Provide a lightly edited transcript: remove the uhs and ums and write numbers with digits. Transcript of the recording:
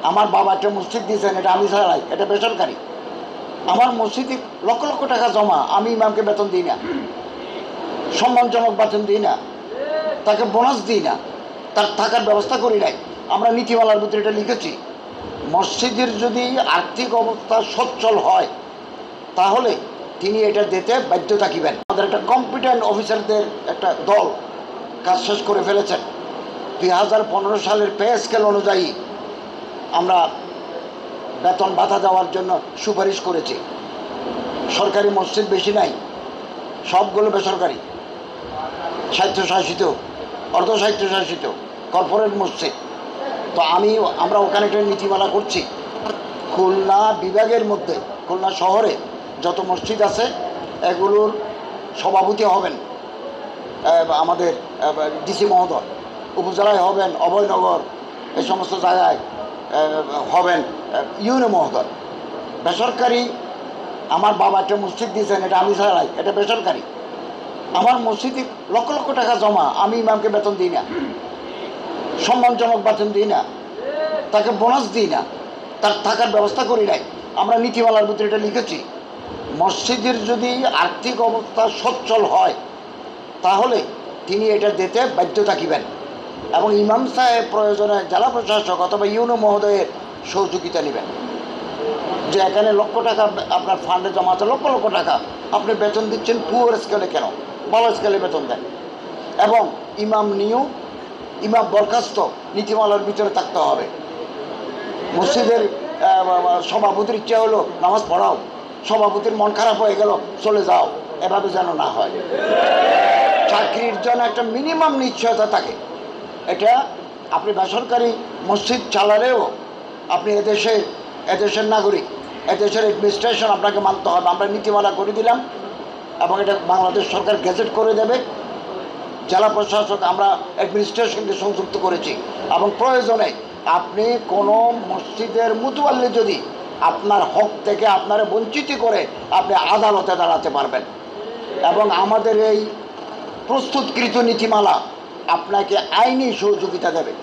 আমার বাবা একটা মসজিদ দিয়েছেন, এটা আমি চালাই, এটা বেসরকারি। আমার মসজিদে লক্ষ লক্ষ টাকা জমা, আমি ইমামকে বেতন দিই না, সম্মানজনক বেতন দিই না, তাকে বোনাস দিই না, তার থাকার ব্যবস্থা করি নাই। আমরা নীতিমালার ভিতরে এটা লিখেছি, মসজিদের যদি আর্থিক অবস্থা সচ্ছল হয় তাহলে তিনি এটা দিতে বাধ্য থাকিবেন। আমাদের একটা কম্পিটেন্ট অফিসারদের একটা দল কাজ শেষ করে ফেলেছেন। 2015 সালের পে স্কেল অনুযায়ী আমরা বেতন ভাতা দেওয়ার জন্য সুপারিশ করেছি। সরকারি মসজিদ বেশি নাই, সবগুলো বেসরকারি, স্বায়ত্তশাসিত, অর্ধস্বায়ত্তশাসিত কর্পোরেট মসজিদ। তো আমরা ওখানে একটা নীতিমালা করছি, খুলনা বিভাগের মধ্যে, খুলনা শহরে যত মসজিদ আছে এগুলোর সভাপতি হবেন আমাদের ডিসি মহোদয়, উপজেলায় হবেন অভয়নগর, এই সমস্ত জায়গায় হবেন ইউনো মহোদয়। বেসরকারি, আমার বাবা একটা মসজিদ দিয়েছেন, এটা আমি চালাই, এটা বেসরকারি। আমার মসজিদে লক্ষ লক্ষ টাকা জমা, আমি ইমামকে বেতন দিই না, সম্মানজনক বেতন দিই না, তাকে বোনাস দিই না, তার থাকার ব্যবস্থা করি নাই। আমরা নীতিমালার ভিতরে এটা লিখেছি, মসজিদের যদি আর্থিক অবস্থা সচ্ছল হয় তাহলে তিনি এটা দিতে বাধ্য থাকিবেন এবং ইমাম সাহেব প্রয়োজনে জেলা প্রশাসক অথবা ইউনো মহোদয়ের সহযোগিতা নেবেন। যে এখানে লক্ষ টাকা আপনার ফান্ডে জমা আছে, লক্ষ লক্ষ টাকা, আপনি বেতন দিচ্ছেন পুয়ার স্কেলে, কেন ভালো স্কেলে বেতন দেন। এবং ইমাম নিয়োগ, ইমাম বরখাস্ত নীতিমালার ভিতরে থাকতে হবে। মসজিদের সভাপতির ইচ্ছা হলো নামাজ পড়াও, সভাপতির মন খারাপ হয়ে গেল চলে যাও, এভাবে যেন না হয়। চাকরির জন্য একটা মিনিমাম নিশ্চয়তা থাকে। এটা আপনি বেসরকারি মসজিদ চালালেও আপনি এদেশের নাগরিক, এদেশের অ্যাডমিনিস্ট্রেশন আপনাকে মানতে হবে। আমরা নীতিমালা করে দিলাম এবং এটা বাংলাদেশ সরকার গেজেট করে দেবে। জেলা প্রশাসক আমরা অ্যাডমিনিস্ট্রেশনকে সংযুক্ত করেছি এবং প্রয়োজনে আপনি কোনো মসজিদের মুতওয়াল্লি যদি আপনার হক থেকে আপনারা বঞ্চিত করে আপনি আদালতে দাঁড়াতে পারবেন। এবং আমাদের এই প্রস্তুতকৃত নীতিমালা আপনাকে আইনি সহযোগিতা দেবে।